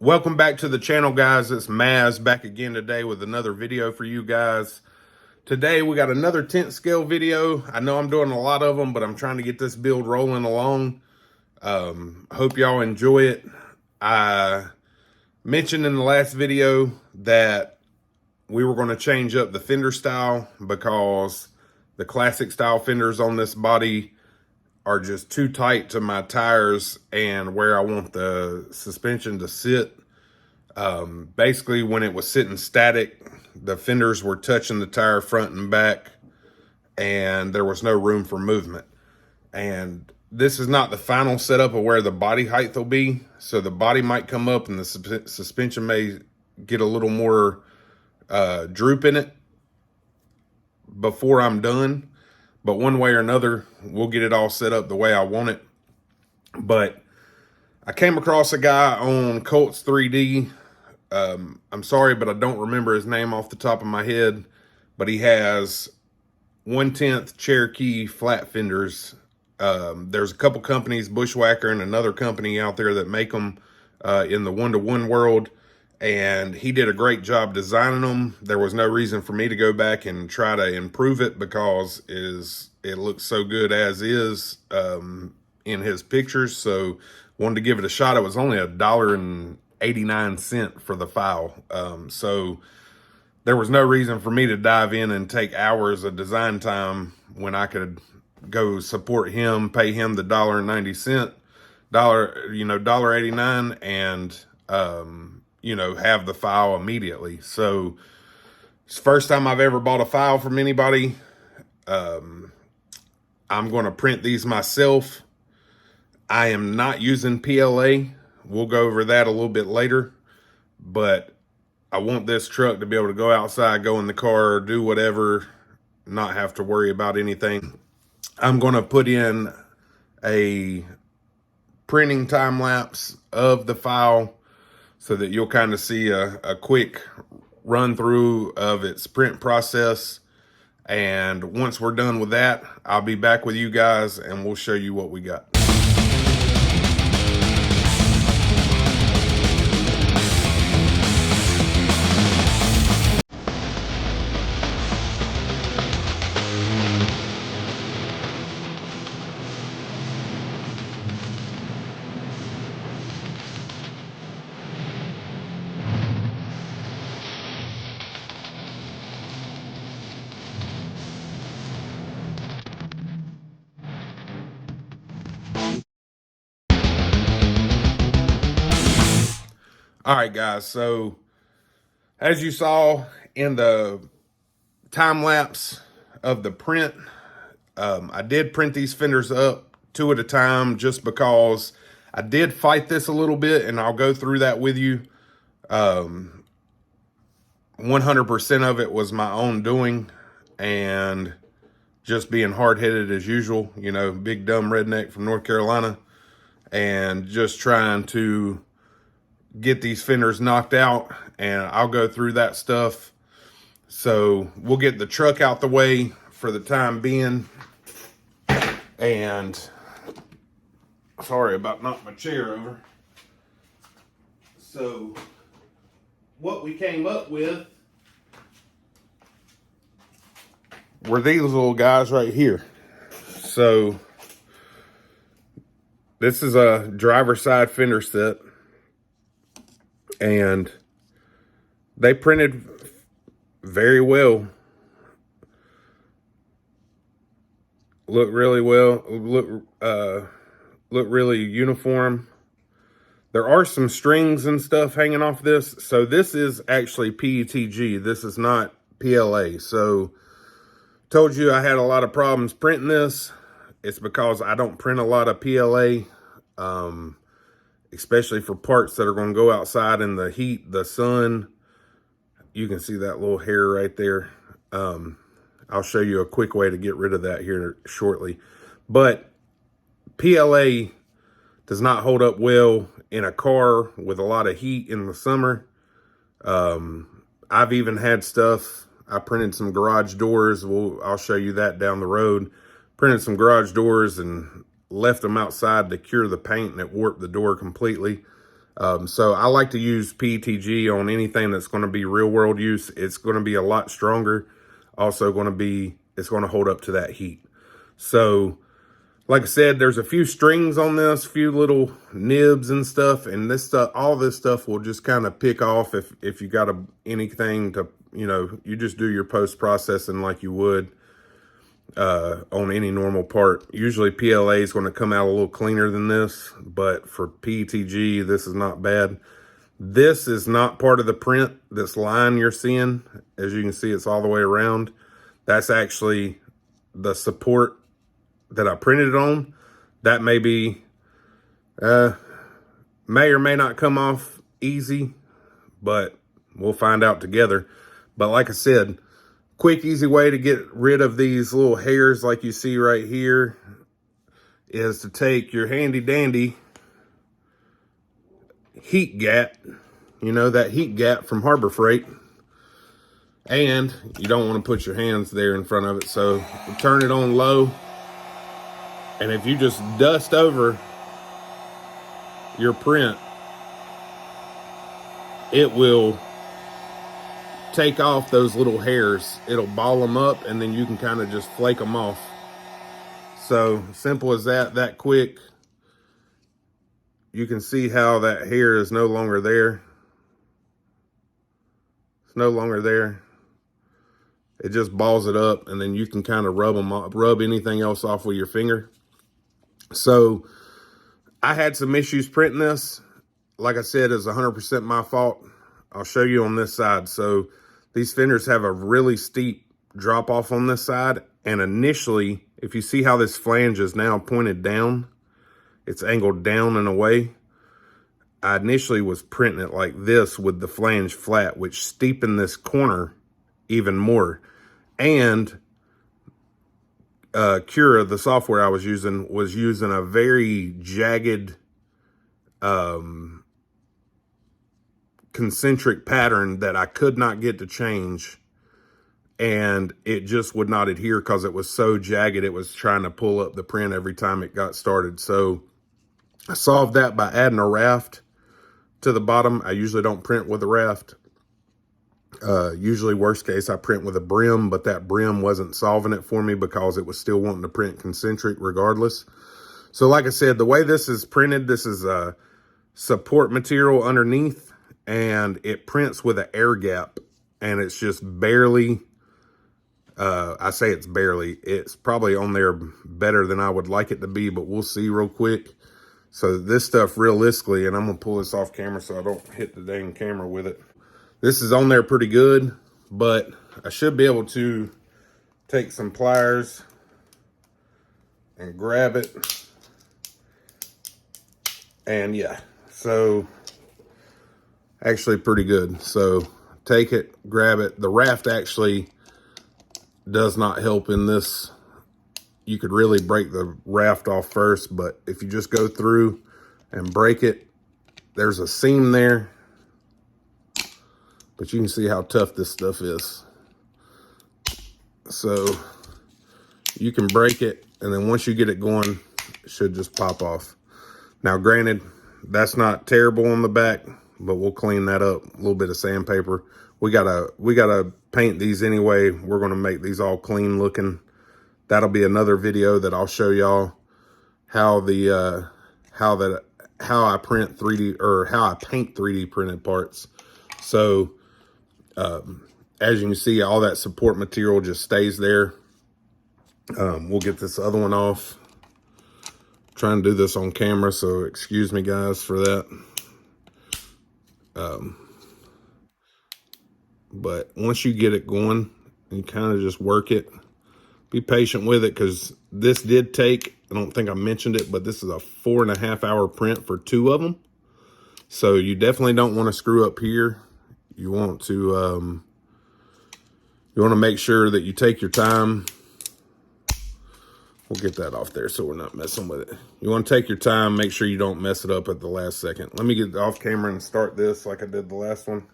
Welcome back to the channel, guys. It's Mazz back again today with another video for you guys. Today we got another tent scale video. I know I'm doing a lot of them, but I'm trying to get this build rolling along. Hope y'all enjoy it. I mentioned in the last video that we were going to change up the fender style because the classic style fenders on this body are just too tight to my tires and where I want the suspension to sit. Basically, when it was sitting static, the fenders were touching the tire front and back, and there was no room for movement. And this is not the final setup of where the body height will be, so the body might come up and the suspension may get a little more droop in it before I'm done. But one way or another, we'll get it all set up the way I want it. But I came across a guy on Colts 3D. I'm sorry, but I don't remember his name off the top of my head. But he has 1/10 Cherokee flat fenders. There's a couple companies, Bushwhacker and another company out there that make them in the one-to-one world. And he did a great job designing them. There was no reason for me to go back and try to improve it because it looks so good as is in his pictures. So wanted to give it a shot. It was only $1.89 for the file. So there was no reason for me to dive in and take hours of design time when I could go support him, pay him the $1.90, $1.89, and have the file immediately. So it's the first time I've ever bought a file from anybody. I'm going to print these myself. I am not using PLA. We'll go over that a little bit later, but I want this truck to be able to go outside, go in the car, do whatever, not have to worry about anything. I'm going to put in a printing time lapse of the file so that you'll kind of see a quick run through of its print process. And once we're done with that, I'll be back with you guys and we'll show you what we got. All right, guys, so as you saw in the time lapse of the print, I did print these fenders up 2 at a time just because I did fight this a little bit, and I'll go through that with you. 100% of it was my own doing and just being hard-headed as usual, big dumb redneck from North Carolina, and just trying to get these fenders knocked out, and I'll go through that stuff. So we'll get the truck out the way for the time being. And sorry about knocking my chair over. So what we came up with were these little guys right here. So this is a driver side fender set, and they printed very well. Look really well. Look really uniform. There are some strings and stuff hanging off this. So this is actually PETG. This is not PLA. So told you I had a lot of problems printing this. It's because I don't print a lot of PLA. Especially for parts that are going to go outside in the heat, the sun. You can see that little hair right there. I'll show you a quick way to get rid of that here shortly. But PLA does not hold up well in a car with a lot of heat in the summer. I've even had stuff, I printed some garage doors. I'll show you that down the road. Printed some garage doors and left them outside to cure the paint, and it warped the door completely. So I like to use PETG on anything that's going to be real world use. It's going to be a lot stronger. Also it's going to hold up to that heat. So like I said, there's a few strings on this, few little nibs and stuff, and this stuff, all this stuff will just kind of pick off if you got anything to, you know, you just do your post processing like you would on any normal part. Usually PLA is going to come out a little cleaner than this, but for PETG, this is not bad. This is not part of the print. This line you're seeing, as you can see, it's all the way around. That's actually the support that I printed it on. That may be, may or may not come off easy, but we'll find out together. But like I said, quick, easy way to get rid of these little hairs like you see right here is to take your handy dandy heat gat, you know, that heat gat from Harbor Freight. And you don't want to put your hands there in front of it. So turn it on low. And if you just dust over your print, it will take off those little hairs. It'll ball them up, and then you can kind of just flake them off. So simple as that, that quick. You can see how that hair is no longer there. It's no longer there. It just balls it up, and then you can kind of rub them off, rub anything else off with your finger. So I had some issues printing this. Like I said, it's 100% my fault. I'll show you on this side. So these fenders have a really steep drop off on this side. And initially, if you see how this flange is now pointed down, it's angled down and away. I initially was printing it like this with the flange flat, which steepened this corner even more. And Cura, the software I was using a very jagged concentric pattern that I could not get to change, and it just would not adhere because it was so jagged. It was trying to pull up the print every time it got started. So I solved that by adding a raft to the bottom. I usually don't print with a raft. Usually worst case, I print with a brim, but that brim wasn't solving it for me because it was still wanting to print concentric regardless. So like I said, the way this is printed, this is a support material underneath, and it prints with an air gap, and it's just barely, I say it's barely, it's probably on there better than I would like it to be, but we'll see real quick. So this stuff realistically, and I'm gonna pull this off camera so I don't hit the dang camera with it. This is on there pretty good, but I should be able to take some pliers and grab it. And yeah, so actually pretty good. So take it, grab it. The raft actually does not help in this. You could really break the raft off first, but if you just go through and break it, there's a seam there. But you can see how tough this stuff is. So you can break it, and then once you get it going, it should just pop off. Now granted, that's not terrible on the back, but we'll clean that up. A little bit of sandpaper. We gotta paint these anyway. We're gonna make these all clean looking. That'll be another video that I'll show y'all how I print 3D, or how I paint 3D printed parts. So as you can see, all that support material just stays there. We'll get this other one off. I'm trying to do this on camera, so excuse me guys for that. But once you get it going, you kind of just work it. Be patient with it, because this did take, I don't think I mentioned it, but this is a 4.5 hour print for 2 of them. So you definitely don't want to screw up here. You want to make sure that you take your time. We'll get that off there so we're not messing with it. You want to take your time, make sure you don't mess it up at the last second. Let me get off camera and start this like I did the last one.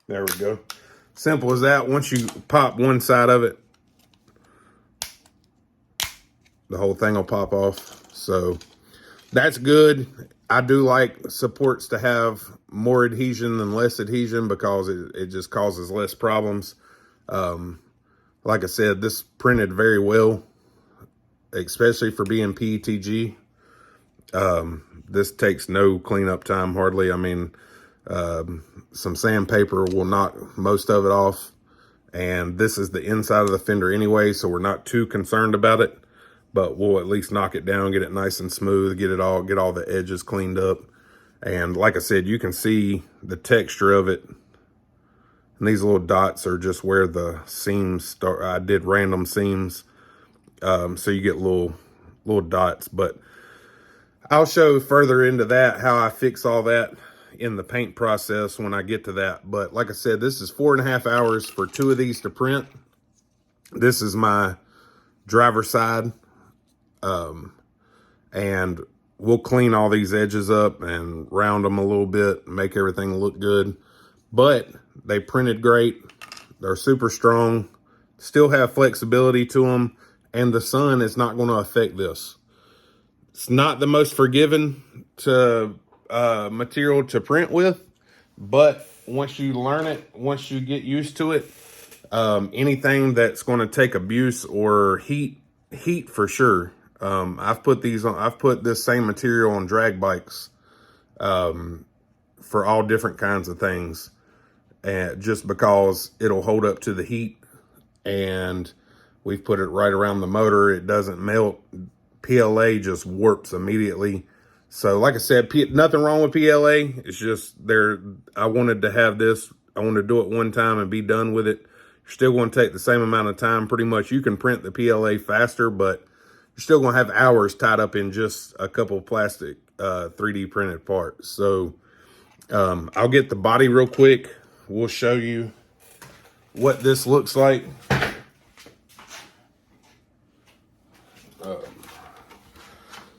There we go. Simple as that. Once you pop one side of it, the whole thing will pop off. So That's good. I do like supports to have more adhesion than less adhesion because it just causes less problems. Like I said, this printed very well, especially for being PETG. This takes no cleanup time hardly. I mean, some sandpaper will knock most of it off. And this is the inside of the fender anyway, so we're not too concerned about it. But we'll at least knock it down, get it nice and smooth, get all the edges cleaned up. And like I said, you can see the texture of it. And these little dots are just where the seams start. I did random seams, so you get little dots. But I'll show further into that how I fix all that in the paint process when I get to that. But like I said, this is 4.5 hours for 2 of these to print. This is my driver's side. And we'll clean all these edges up and round them a little bit, make everything look good. But they printed great. They're super strong, still have flexibility to them, and the sun is not going to affect this. It's not the most forgiving material to print with, but once you learn it, once you get used to it, anything that's going to take abuse or heat for sure. I've put this same material on drag bikes for all different kinds of things, and just because it'll hold up to the heat. And we've put it right around the motor. It doesn't melt. PLA just warps immediately. So like I said, nothing wrong with PLA. It's just I wanted to have this. I wanted to do it one time and be done with it. You're still going to take the same amount of time. Pretty much you can print the PLA faster, but you're still going to have hours tied up in just a couple of plastic 3D printed parts. So I'll get the body real quick. We'll show you what this looks like.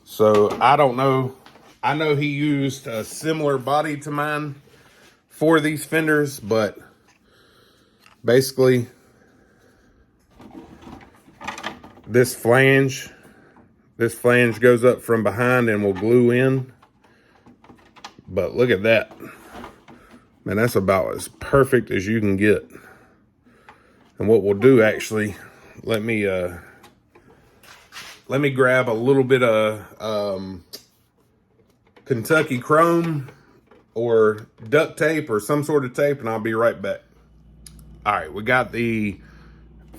So I don't know. I know he used a similar body to mine for these fenders, but basically this flange goes up from behind and will glue in. But look at that. Man, that's about as perfect as you can get. And what we'll do, actually, let me grab a little bit of Kentucky chrome or duct tape or some sort of tape, and I'll be right back. All right, we got the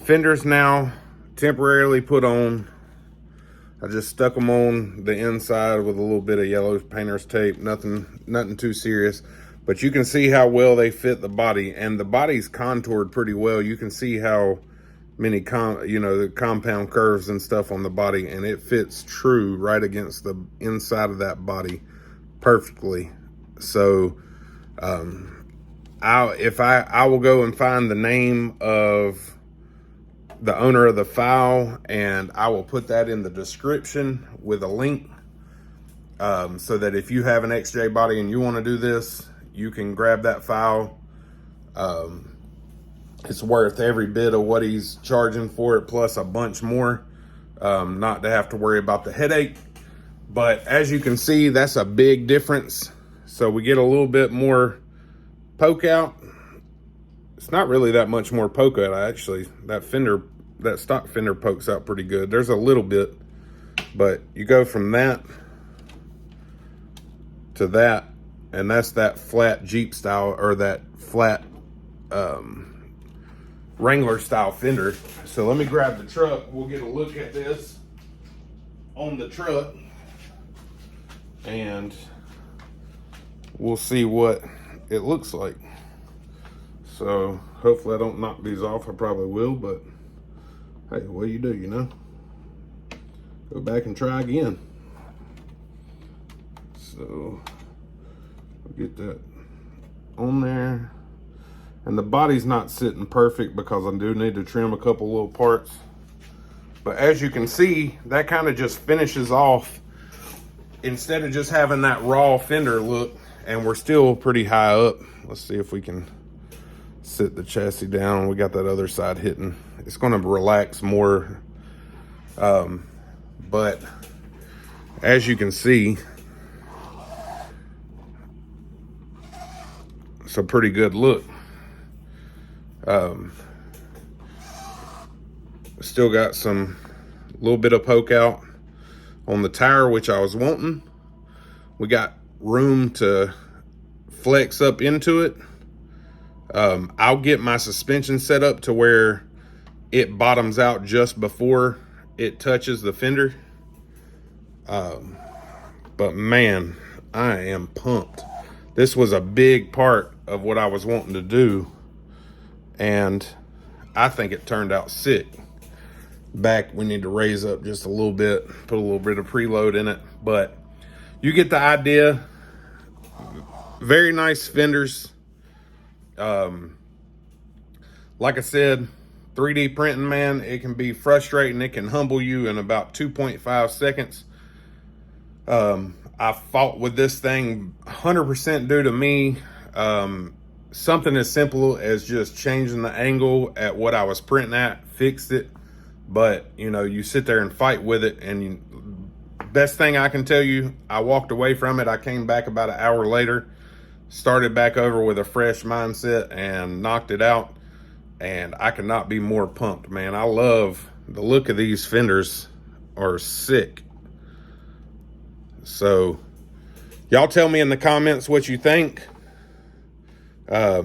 fenders now temporarily put on. I just stuck them on the inside with a little bit of yellow painter's tape. Nothing too serious. But you can see how well they fit the body, and the body's contoured pretty well. You can see how many the compound curves and stuff on the body, and it fits true right against the inside of that body perfectly. So I will go and find the name of the owner of the file, and I will put that in the description with a link, so that if you have an XJ body and you want to do this, you can grab that file. It's worth every bit of what he's charging for it, plus a bunch more, not to have to worry about the headache. But as you can see, that's a big difference. So we get a little bit more poke out. It's not really that much more poke out, actually. That stock fender pokes out pretty good. There's a little bit, but you go from that to that, and that's that flat Jeep style, or that flat Wrangler style fender. So let me grab the truck. We'll get a look at this on the truck, and we'll see what it looks like. So hopefully I don't knock these off. I probably will, but hey, what do you do, you know? Go back and try again. So we'll get that on there. And the body's not sitting perfect because I do need to trim a couple little parts. But as you can see, that kind of just finishes off, instead of just having that raw fender look. And we're still pretty high up. Let's see if we can sit the chassis down. We got that other side hitting. It's going to relax more. But as you can see, it's a pretty good look. Still got some little bit of poke out on the tire, which I was wanting. We got room to flex up into it. I'll get my suspension set up to where it bottoms out just before it touches the fender. But man, I am pumped. This was a big part of what I was wanting to do, and I think it turned out sick. Back, we need to raise up just a little bit, put a little bit of preload in it, but you get the idea. Very nice fenders. Like I said, 3D printing, man, it can be frustrating. It can humble you in about 2.5 seconds. I fought with this thing 100% due to me. Something as simple as just changing the angle at what I was printing at, fixed it. But, you know, you sit there and fight with it, and best thing I can tell you, I walked away from it. I came back about an hour later, started back over with a fresh mindset, and knocked it out. And I cannot be more pumped, man. I love the look of these fenders, are sick. So, y'all tell me in the comments what you think. I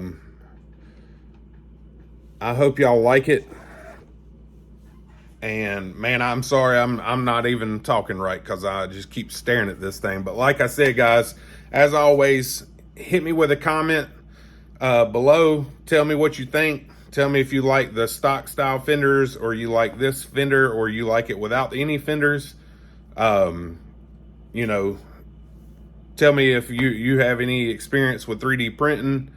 hope y'all like it. And man, I'm sorry, I'm not even talking right because I just keep staring at this thing. But like I said, guys, as always, hit me with a comment below. Tell me what you think. Tell me if you like the stock style fenders, or you like this fender, or you like it without any fenders. You know, tell me if you have any experience with 3D printing,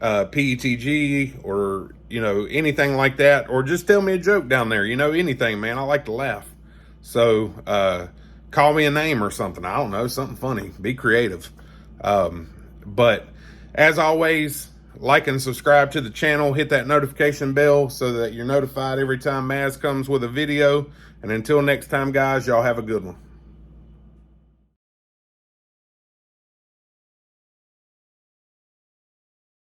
PETG, or, you know, anything like that, or just tell me a joke down there, you know, anything, man. I like to laugh. So, call me a name or something. I don't know, something funny. Be creative. But as always, like and subscribe to the channel. Hit that notification bell so that you're notified every time Mazz comes with a video. And until next time, guys, y'all have a good one.